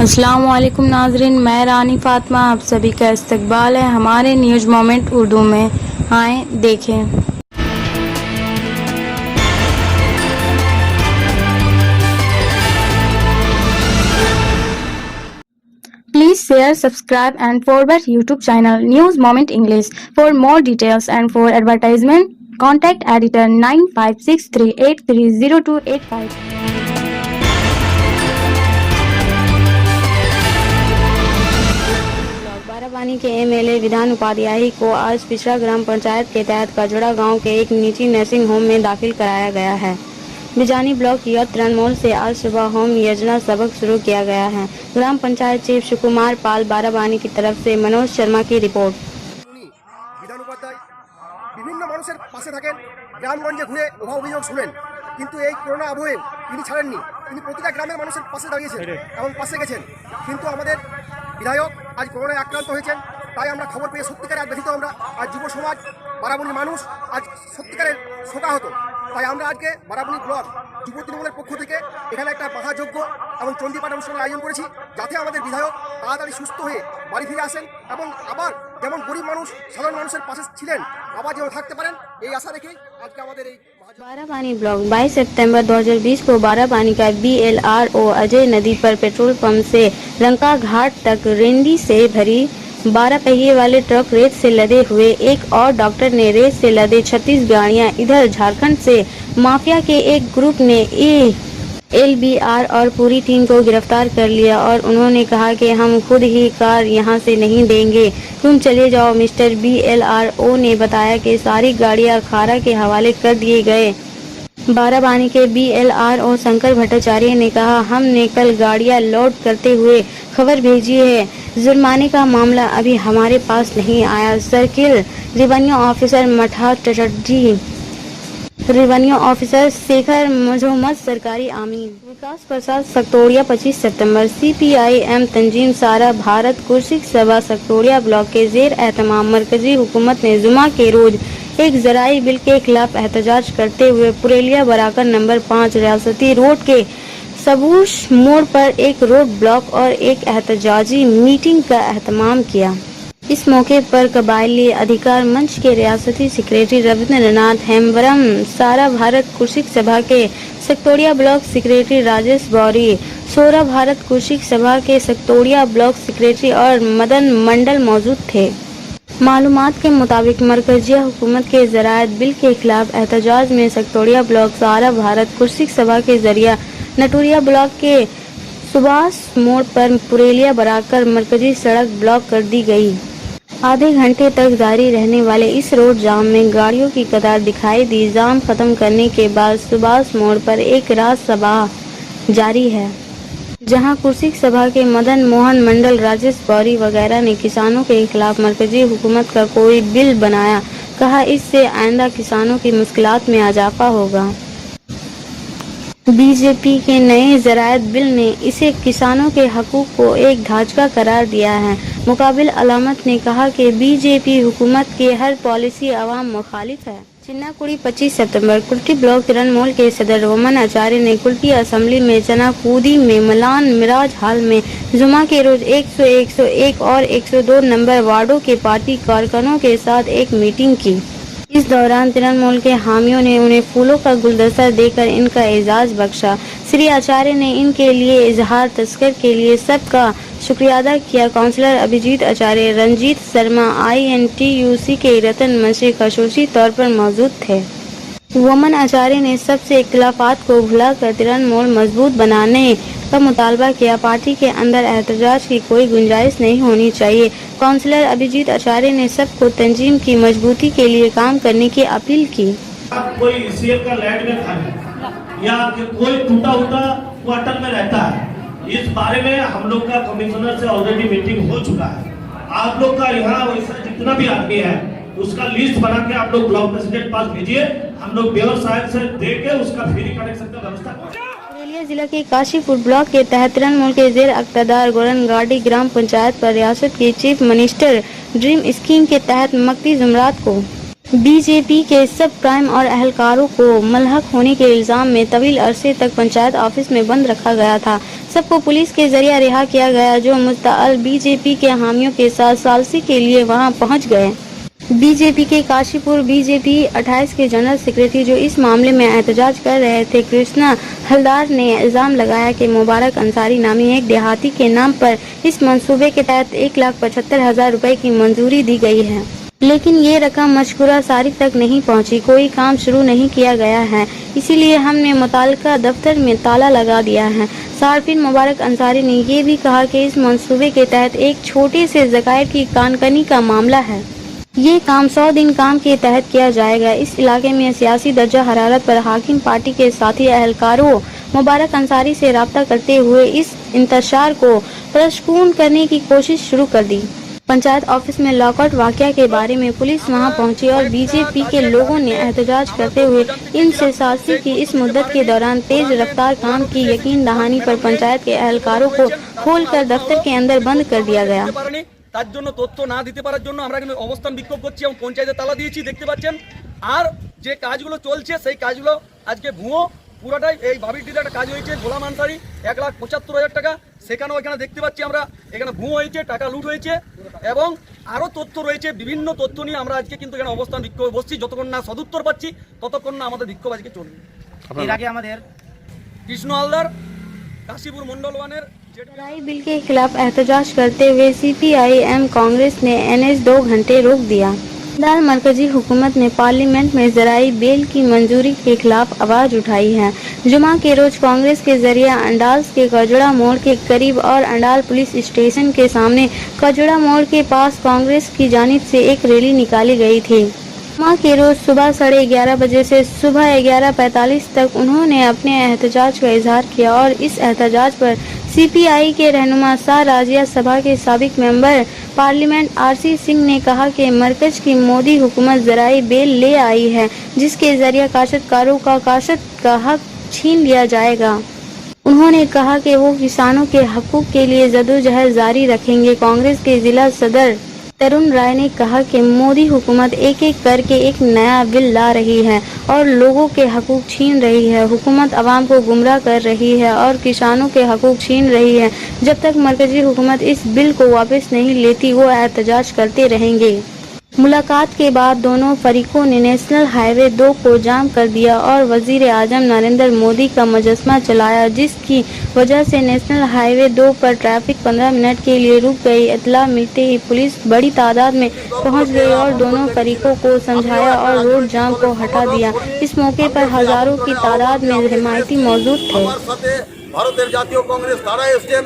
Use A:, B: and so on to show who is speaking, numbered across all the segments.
A: السلام علیکم ناظرین، میں رانی فاطمہ آپ سبھی کا استقبال ہے ہمارے نیوز مومنٹ اردو میں۔ آئیں دیکھیں۔ Please share, subscribe and forward YouTube channel News Moment English. For more details and for advertisement, contact editor 9563830285. بارہبانی کے ایم ایل اے ودھان اپادھیائے کو آج پچھڑا گرام پنچایت کے تحت کجڑا گاؤں کے ایک نجی نرسنگ ہوم میں داخل کرایا گیا ہے۔ بجانی بلاک یوتھ ترنمول سے آج صبح ہوم یوجنا سبق شروع کیا گیا ہے۔ گرام پنچایت چیف شکمار پال بارہبانی کی طرف سے منوج شرما کی رپورٹ۔
B: বিধান উপাধ্যায় বিভিন্ন মানুষের পাশে থাকেন, গ্রামগঞ্জে ঘুরে অভাব অভিযোগ শুনেন, কিন্তু এই করোনা আবহে তিনি ছাড়েননি। তিনি প্রতিটা গ্রামের মানুষের পাশে দাঁড়িয়েছেন এবং পাশে গেছেন। কিন্তু আমাদের বিধায়ক আজ করোনায় আক্রান্ত হয়েছেন, তাই আমরা খবর পেয়ে সত্যিকারে আজ ব্যথিত। আমরা আজ যুব সমাজ বারাবণীর মানুষ আজ সত্যিকারের শোকাহত। তাই আমরা আজকে বারাবণী ব্লক যুব তৃণমূলের পক্ষ থেকে এখানে একটা মহাযজ্ঞ এবং চণ্ডীপাঠ অনুষ্ঠানের আয়োজন করেছি, যাতে আমাদের বিধায়ক তাড়াতাড়ি সুস্থ হয়ে বাড়ি ফিরে আসেন এবং আবার যেমন গরিব মানুষ সাধারণ মানুষের পাশে ছিলেন আবার যেন থাকতে পারেন, এই আশা রেখেই আজকে আমাদের এই
A: बाराबानी ब्लॉक 22 सितंबर 2020 को बाराबानी का BLRO अजय नदी पर पेट्रोल पंप से लंका घाट तक रेंडी से भरी 12 पहिए वाले ट्रक रेत से लदे हुए, एक और डॉक्टर ने रेत से लदे 36 गाड़ियां। इधर झारखंड से माफिया के एक ग्रुप ने LBR और पूरी टीम को गिरफ्तार कर लिया और उन्होंने कहा कि हम खुद ही कार यहां से नहीं देंगे, तुम चले जाओ। मिस्टर BLRO ने बताया कि सारी गाड़ियां खारा के हवाले कर दिए गए। बाराबानी के BLRO शंकर भट्टाचार्य ने कहा, हमने कल गाड़ियां लोड करते हुए खबर भेजी है, जुर्माने का मामला अभी हमारे पास नहीं आया। सर्किल रेवेन्यू ऑफिसर मठा चटर्जी, रेवेन्यू ऑफिसर शेखर मोहम्मद सरकारी आमीन। विकास प्रसाद सकतोड़िया 25 सितंबर। CPIM तंजीम सारा भारत कुर्सिक सभा सकतोड़िया ब्लॉक के जेर एहतमाम मरकजी हुकूमत ने जुमा के रोज एक ज़राई बिल के खिलाफ एहतजाज करते हुए पुरेलिया बराकर नंबर 5 रियासती रोड के सबूश मोड़ पर एक रोड ब्लॉक और एक एहतजाजी मीटिंग का एहतमाम किया। इस मौके पर कबायली अधिकार मंच के रियासती सेक्रेटरी रविंद्रनाथ हेम्ब्रम, सारा भारत कुर्सिक सभा के सकतोड़िया ब्लॉक सेक्रेटरी राजेश गौरी, सोरा भारत कुर्सिक सभा के सकतोड़िया ब्लॉक सेक्रेटरी और मदन मंडल मौजूद थे। मालूमात के मुताबिक मरकजिया हुकूमत के ज़रायत बिल के खिलाफ एहतजाज में सकतोड़िया ब्लॉक सारा भारत कुर्सिक सभा के जरिए नटूरिया ब्लॉक के सुभाष मोड़ पर पुरेलिया बराकर मरकजी सड़क ब्लॉक कर दी गई। आधे घंटे तक जारी रहने वाले इस रोड जाम में गाड़ियों की कतार दिखाई दी। जाम खत्म करने के बाद सुभाष मोड़ पर एक राज सभा जारी है, जहां कुर्सिक सभा के मदन मोहन मंडल, राजेश गौरी वगैरह ने किसानों के खिलाफ मरकजी हुकूमत का कोई बिल बनाया। कहा, इससे आइंदा किसानों की मुश्किलात में इजाफा होगा। बीजेपी के नए ज़रायत बिल ने इसे किसानों के हकूक को एक ढांचा करार दिया है। मुकाबिल अलामत ने कहा कि बीजेपी हुकूमत की हर पॉलिसी अवाम मुखालिफ है। चिन्नाकुड़ी 25 सितंबर। कुल्टी ब्लॉक तृणमूल के सदर वमन आचार्य ने कुल्टी असेंबली में चनाकूदी में मलान मिराज हाल में जुमा के रोज 100, 101 और 102 नंबर वार्डों के पार्टी कारकुनों के साथ एक मीटिंग की। इस दौरान तृणमूल के हामियों ने उन्हें फूलों का गुलदस्ता देकर इनका एजाज बख्शा। श्री आचार्य ने इनके लिए इजहार तस्कर के लिए सबका शुक्रिया अदा किया। काउंसलर अभिजीत आचार्य, रंजीत शर्मा, INTUC के रतन मंशी खसूसी तौर पर मौजूद थे। वमन आचार्य ने सबसे इख्तिलाफात को भुलाकर तृणमूल मजबूत बनाने का मुतालबा किया। पार्टी के अंदर एहतजाज की कोई गुंजाइश नहीं होनी चाहिए। काउंसलर अभिजीत आचार्य ने सबको तंजीम की मजबूती के लिए काम करने की अपील की।
C: कोई सीएम का लैंड में खाली या कोई टूटा हुआ क्वार्टर में रहता है, इस बारे में हम लोग का कमिश्नर से ऑलरेडी मीटिंग हो चुका है। आप लोग का यहाँ वैसा जितना भी आदमी है उसका लिस्ट बना के आप लोग ब्लॉक प्रेसिडेंट पास भेजिए, हम लोग बेवर साहब से दे के उसका फ्री कनेक्शन का व्यवस्था करें।
A: पुरुलिया जिला के काशीपुर ब्लॉक के तहत तृणमूल के जेर अख्तदार गोरनगाड़ी ग्राम पंचायत पर रियासत की चीफ मिनिस्टर ड्रीम स्कीम के तहत मकती जुमरात को बीजेपी के सब प्राइम और अहलकारों को मलहक होने के इल्जाम में तवील अरसे तक पंचायत ऑफिस में बंद रखा गया था। सबको पुलिस के जरिए रिहा किया गया, जो मुस्तअल बीजेपी के हामियों के साथ सालसी के लिए वहां पहुंच गए। बीजेपी के काशीपुर बीजेपी 28 के जनरल सेक्रेटरी, जो इस मामले में एहतजाज कर रहे थे, कृष्णा हलदार ने इल्जाम लगाया कि मुबारक अंसारी नामी एक देहाती के नाम पर इस मंसूबे के तहत 1,75,000 रुपए की मंजूरी दी गई है, लेकिन ये रकम मशकूरा सारी तक नहीं पहुंची। कोई काम शुरू नहीं किया गया है, इसीलिए हमने मुताल्लिका दफ्तर में ताला लगा दिया है। सार्फिन मुबारक अंसारी ने ये भी कहा कि इस मंसूबे के तहत एक छोटे से ज़कायर की कानकनी का मामला है। ये काम 100 दिन काम के तहत किया जाएगा। इस इलाके में सियासी दर्जा हरारत पर हाकिम पार्टी के साथी अहलकारों मुबारक अंसारी से राब्ता करते हुए इस इंतशार को पुरस्कून करने की कोशिश शुरू कर दी। पंचायत ऑफिस में लॉकआउट वाकया के बारे में पुलिस वहां पहुंची और बीजेपी के लोगों ने एहतजाज करते हुए इनसे सालसी की इस मुद्दत के दौरान तेज रफ्तार काम की यकीन दहानी पर पंचायत के अहलकारों को खोलकर दफ्तर के अंदर बंद कर दिया गया।
D: তার জন্য তথ্য না দিতে পারার জন্য আমরা কিন্তু অবস্থান বিক্ষোভ করছি এবং পঞ্চায়েতে তালা দিয়েছি, দেখতে পাচ্ছেন। আর যে কাজগুলো চলছে সেই কাজগুলো আজকে ভুয়ো পুরোটাই। এই ভাবিটিতে একটা কাজ হয়েছে গোলাম আনসারি 1,75,000 টাকা, সেখানেও এখানে দেখতে পাচ্ছি আমরা এখানে ভুয়ো হয়েছে, টাকা লুট হয়েছে এবং আরও তথ্য রয়েছে। বিভিন্ন তথ্য নিয়ে আমরা আজকে কিন্তু এখানে অবস্থান বিক্ষোভে বসছি। যতক্ষণ না সদুত্তর পাচ্ছি ততক্ষণ না আমাদের বিক্ষোভ আজকে চলবে। এর আগে আমাদের কৃষ্ণ হালদার কাশীপুর মন্ডল 1-এর
A: जराई बिल के खिलाफ एहतजाज करते हुए CPI-M कांग्रेस ने NH 2 घंटे रोक दिया। दाल मरकजी हुकूमत ने पार्लियामेंट में जराई बिल की मंजूरी के खिलाफ आवाज उठाई है। जुमा के रोज कांग्रेस के जरिए अंडाल्स के कजड़ा मोड़ के करीब और अंडाल पुलिस स्टेशन के सामने कजड़ा मोड़ के पास कांग्रेस की जानिब से एक रैली निकाली गई थी। जुमा के रोज सुबह 11:30 बजे से सुबह 11:45 तक उन्होंने अपने एहतजाज का इजहार किया और इस एहतजाज पर CPI के रहनुमा शाह राजिया सभा के साबिक मेंबर पार्लियामेंट RC सिंह ने कहा कि मरकज की मोदी हुकूमत जराई बिल ले आई है, जिसके जरिए काश्तकारों का काश्त का हक छीन लिया जाएगा। उन्होंने कहा कि वो किसानों के हकूक के लिए जदोजहद जारी रखेंगे। कांग्रेस के जिला सदर तरुण राय ने कहा कि मोदी हुकूमत एक एक करके एक नया बिल ला रही है और लोगों के हकूक छीन रही है। हुकूमत आवाम को गुमराह कर रही है और किसानों के हकूक छीन रही है। जब तक मरकजी हुकूमत इस बिल को वापस नहीं लेती, वो एहतजाज करते रहेंगे। मुलाकात के बाद दोनों फरीकों ने नेशनल हाईवे 2 को जाम कर दिया और वजीर आजम नरेंद्र मोदी का मुजस्समा चलाया, जिसकी वजह से नेशनल हाईवे 2 पर ट्रैफिक 15 मिनट के लिए रुक गई। इत्तला मिलते ही पुलिस बड़ी तादाद में पहुंच गई और दोनों फरीकों को समझाया और रोड जाम को हटा दिया। इस मौके पर हजारों की तादाद में हिमायती मौजूद थे।
E: ভারতের জাতীয় কংগ্রেস তারা এসছেন,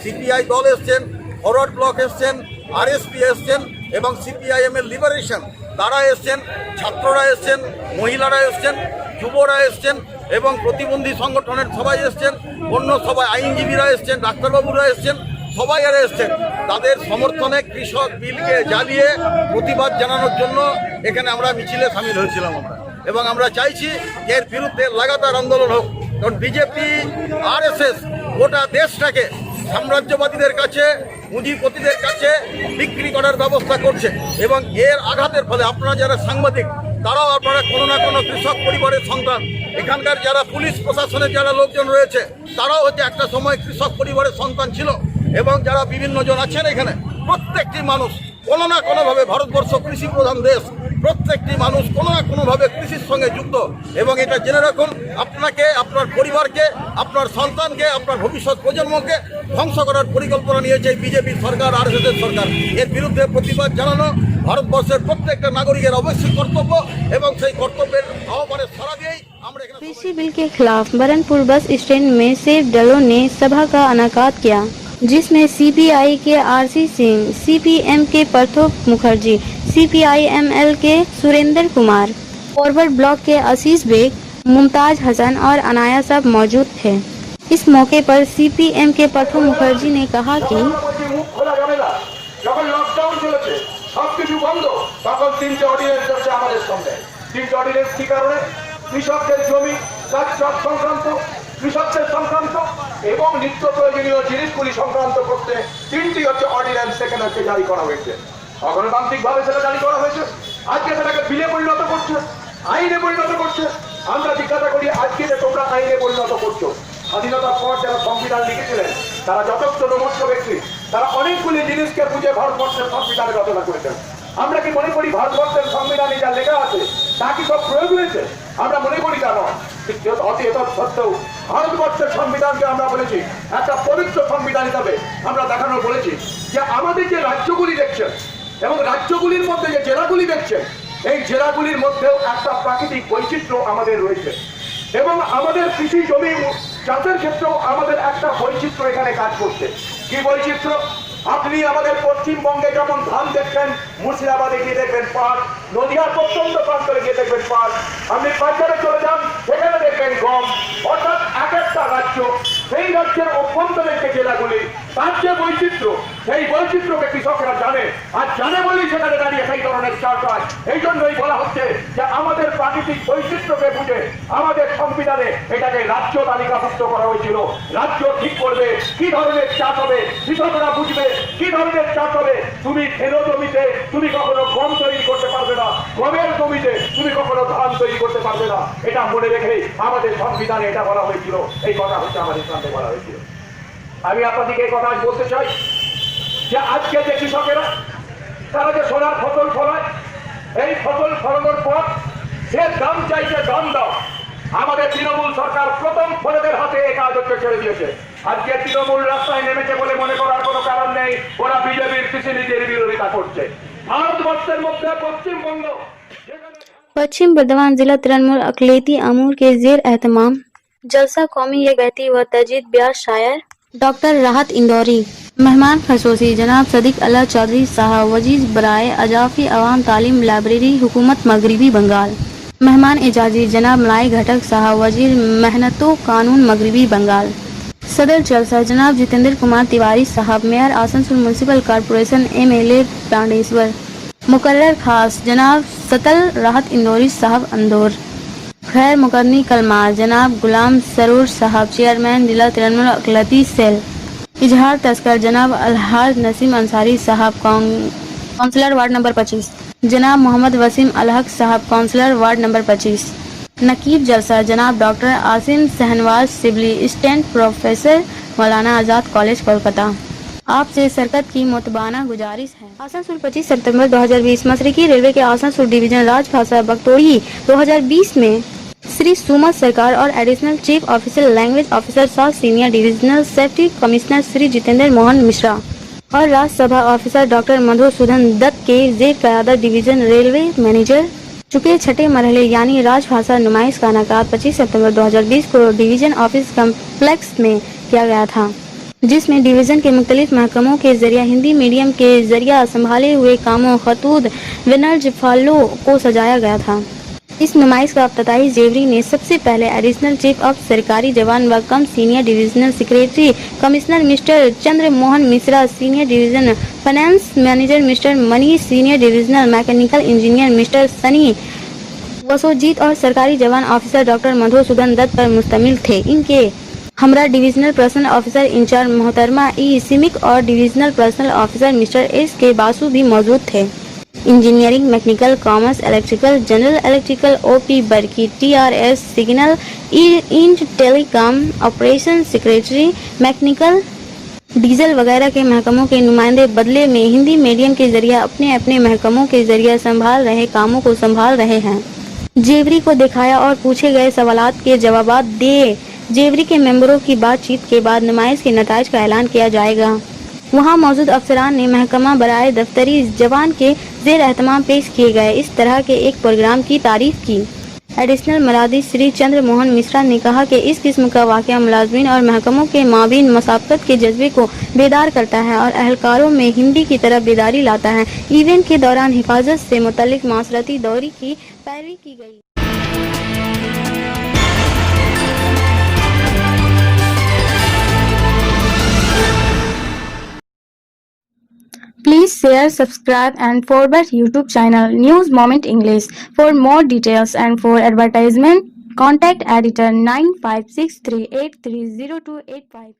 E: CPI দল এসছেন, ফরওয়ার্ড ব্লক এসছেন, RSP এসছেন এবং CPIM এর লিবারেশন তারা এসছেন, ছাত্ররা এসছেন, মহিলারা এসছেন, যুবরা এসছেন এবং প্রতিবন্ধী সংগঠনের সবাই এসছেন, অন্য সবাই আইনজীবীরা এসছেন, ডাক্তারবাবুরা এসছেন, সবাই আর এসছেন। তাদের সমর্থনে কৃষক বিলকে জ্বালিয়ে প্রতিবাদ জানানোর জন্য এখানে আমরা মিছিলে সামিল হয়েছিলাম আমরা, এবং আমরা চাইছি এর বিরুদ্ধে লাগাতার আন্দোলন হোক। কারণ বিজেপি RSS গোটা দেশটাকে সাম্রাজ্যবাদীদের কাছে, পুঁজিপতিদের কাছে বিক্রি করার ব্যবস্থা করছে এবং এর আঘাতের ফলে আপনারা যারা সাংবাদিক তারাও আপনারা কোনো না কোনো কৃষক পরিবারের সন্তান, এখানকার যারা পুলিশ প্রশাসনের যারা লোকজন রয়েছে তারাও হচ্ছে একটা সময় কৃষক পরিবারের সন্তান ছিল এবং যারা বিভিন্ন জন আছেন এখানে প্রত্যেকটি মানুষ কোনো না কোনোভাবে, ভারতবর্ষ কৃষি প্রধান দেশ, প্রত্যেকটি মানুষ কোনো না কোনোভাবে কৃষির সঙ্গে যুক্ত এবং এটা জেনে রাখুন আপনাকে, আপনার পরিবারকে, আপনার সন্তানকে, আপনার ভবিষ্যৎ প্রজন্মকে ধ্বংস করার পরিকল্পনা নিয়েছে বিজেপি সরকার, RSS সরকার। এর বিরুদ্ধে প্রতিবাদ জানানো ভারতবর্ষের প্রত্যেকটা নাগরিকের অবশ্যই কর্তব্য এবং সেই কর্তব্যের আহ্বানে সাড়া দিয়েই আমরা
A: कृषि बिल के खिलाफ बरनपुर बस स्टैंड में सेब दलों ने सभा का इनेकाद किया, जिसमें CPI के RC सिंह, CPM के प्रथोप मुखर्जी, CPIML के सुरेंद्र कुमार, फॉरवर्ड ब्लॉक के आशीष बेग, मुमताज हसन और अनाया सब मौजूद थे। इस मौके पर CPM के प्रथोप मुखर्जी ने कहा कि
F: সবকিছু বন্ধ, তখন 3টে অর্ডিন্যান্স আছে আমাদের সামনে। 3টে অর্ডিন্যান্স কি কারণে? কৃষকদের জমি চাষ সংক্রান্ত, কৃষকদের সংক্রান্ত এবং নিত্য প্রয়োজনীয় জিনিসগুলি সংক্রান্ত করতে 3টি হচ্ছে অর্ডিন্যান্স সেখানে হচ্ছে জারি করা হয়েছে। অগণতান্ত্রিক ভাবে সেটা জারি করা হয়েছে। আজকে সেটাকে বিলে পরিণত করছে, আইনে পরিণত করছে। আমরা জিজ্ঞাসা করি আজকে যে তোমরা আইনে পরিণত করছো, স্বাধীনতার পর যারা সংবিধান লিখেছিলেন তারা যথেষ্ট নমস্য ব্যক্তি, তারা অনেকগুলি জিনিসকে বুঝে ভারতবর্ষের সংবিধানে রচনা করেছেন। আমরা কি মনে করি ভারতবর্ষের সংবিধানে যা লেখা আছে তা কি সব প্রয়োগ হয়েছে? আমরা মনে করি তা নয়। অতীত সত্ত্বেও ভারতবর্ষের সংবিধানকে আমরা বলেছি একটা পবিত্র সংবিধান হিসাবে আমরা দেখানো বলেছি যে আমাদের যে রাজ্যগুলি দেখছেন এবং রাজ্যগুলির মধ্যে যে জেলাগুলি দেখছেন, এই জেলাগুলির মধ্যেও একটা প্রাকৃতিক বৈচিত্র্য আমাদের রয়েছে এবং আমাদের কৃষি জমি চাষের ক্ষেত্রেও আমাদের একটা বৈচিত্র্য এখানে কাজ করছে। কি বৈচিত্র্য? আপনি আমাদের পশ্চিমবঙ্গে যেমন ধান দেখছেন, মুর্শিদাবাদে গিয়ে দেখবেন পাট, নদীয়ার প্রত্যন্ত প্রান্তরে গিয়ে দেখবেন পাট, আপনি পাঞ্জাবে চলে যান সেখানে দেখবেন গম। অর্থাৎ এক একটা রাজ্য, সেই রাজ্যের অভ্যন্তরের যে জেলাগুলি তার যে বৈচিত্র্য, সেই বৈচিত্র্যকে কৃষকরা জানে, আর জানে বলেই সেখানে দাঁড়িয়ে সেই ধরনের চাষ হয়। এই জন্যই বলা হচ্ছে যে আমাদের প্রাকৃতিক বৈচিত্র্যকে বুঝে আমাদের সংবিধানে এটাকে রাজ্য তালিকাভুক্ত করা হয়েছিল। রাজ্য ঠিক করবে কি ধরনের চাষ হবে, কৃষকরা বুঝবে কি ধরনের চাষ হবে। তুমি খেলো জমিতে তুমি কখনো গম তৈরি করতে পারবে না, গমের জমিতে তুমি কখনো ধান তৈরি করতে পারবে না। এটা মনে রেখেই আমাদের সংবিধানে এটা বলা হয়েছিল। এই কথা হচ্ছে আমাদের সামনে বলা হয়েছিল। আমি আপনাদেরকে এই কথা বলতে চাই যে আজকে যে কৃষকেরা তারা যে সোনার ফসল ফলায়, এই ফসল ফলানোর পর যে দাম চাইছে দাম দাও, আমাদের তৃণমূল সরকার প্রথম ফলেদের হাতে এই কাজ হচ্ছে ছেড়ে দিয়েছে। আজকে তৃণমূল রাস্তায় নেমেছে বলে মনে করার কোনো কারণ নেই, ওরা বিজেপির কৃষি নীতির বিরোধিতা করছে। ভারতবর্ষের মধ্যে পশ্চিমবঙ্গ
A: पश्चिम बर्धमान जिला तृणमूल अकलेती अमूर के जेर एहतमाम जलसा कौमी यकजहती व तजदीद ब्यास शायर डॉक्टर राहत इंदौरी, मेहमान खसूसी जनाब सदीक अल्लाह चौधरी साहब, वजीज बराए अजाफी अवाम तालीम लाइब्रेरी हुकूमत मगरबी बंगाल। मेहमान एजाजी जनाब मलाई घटक साहब, वजीर मेहनतो कानून मगरबी बंगाल। सदर जलसा जनाब जितेंद्र कुमार तिवारी साहब, mayor Asansol municipal corporation MLA Pandeshwar. मुकर्रर खास जनाब सतल राहत इंदौरी साहब अंदौर। खैर मुकर्रनी कलमार जनाब गुलाम सरूर साहब, चेयरमैन जिला तृणमूल अकलती सेल। इजहार तस्कर जनाब अलहाज नसीम अंसारी साहब, काउंसलर वार्ड नंबर 25। जनाब मोहम्मद वसीम अलहक साहब, काउंसलर वार्ड नंबर 25। नकीब जलसा जनाब doctor Asim Shahnawaz Shibli, assistant professor Maulana Azad college Kolkata. आपसे सरकत की मुतबाना गुजारिश है। आसनसोल 25 सितंबर 2020 मशरकी रेलवे के आसनसोल डिवीजन राजभाषा बगतौड़ी 2020 में श्री सुमत सरकार और additional chief officer language officer 7 senior divisional safety commissioner Shri Jitendra Mohan Mishra और राज्यसभा ऑफिसर डॉक्टर मधुसूदन दत्त के जेर क़यादत डिवीजन रेलवे मैनेजर चुके छठे मरहले यानी राजभाषा नुमाइश का इनेकाद 25 सितंबर 2020 को डिवीजन ऑफिस कम्प्लेक्स में किया गया था, जिसमें डिवीजन के मुख्तलिफ महकमों के जरिए हिंदी मीडियम के जरिए संभाले हुए कामों खतूत विनर्ज फालो को सजाया गया था। इस नुमाइश का अफ्ताही जेवरी ने सबसे पहले एडिशनल चीफ ऑफ सरकारी जवान व cum senior divisional secretary commissioner mister Chandra Mohan Mishra, senior division finance manager mister Manish, senior divisional mechanical engineer mister Sunny वसोजीत और सरकारी जवान ऑफिसर डॉक्टर मधुसूदन दत्त पर मुश्तमिल थे। इनके हमरा डिविजनल पर्सनल ऑफिसर इंचार्ज मोहतरमा ई सिमिक और divisional personnel officer mister S K Basu भी मौजूद थे। Engineering, mechanical, commerce, electrical, general electrical, OP बर्की, TRS, सिग्नल, इंट, telecom, operation secretary, mechanical, diesel वगैरह के महकमों के नुमाइंदे बदले में हिंदी मीडियम के जरिए अपने अपने महकमों के जरिए संभाल रहे कामों को संभाल रहे हैं। जेवरी को दिखाया और पूछे गए सवालात के जवाबात दिए। जेवरी के मेंबरों की बातचीत के बाद नुमाइश के नताइज का ऐलान किया जाएगा। वहां मौजूद अफसरान ने महकमा बराए दफ्तरी जवान के जेर एहतमाम पेश किए गए इस तरह के एक प्रोग्राम की तारीफ की। एडिशनल मलादी श्री चंद्र मोहन मिश्रा ने कहा कि इस किस्म का वाक़या मुलाजमीन और महकमों के माबीन मसाबकत के जज्बे को बेदार करता है और अहलकारों में हिंदी की तरफ बेदारी लाता है। इवेंट के दौरान हिफाजत से मुतल्लिक मासरती दौरी की पैरवी की गई। Please share, subscribe and forward YouTube channel News Moment English. For more details and for advertisement, contact editor 9563830285.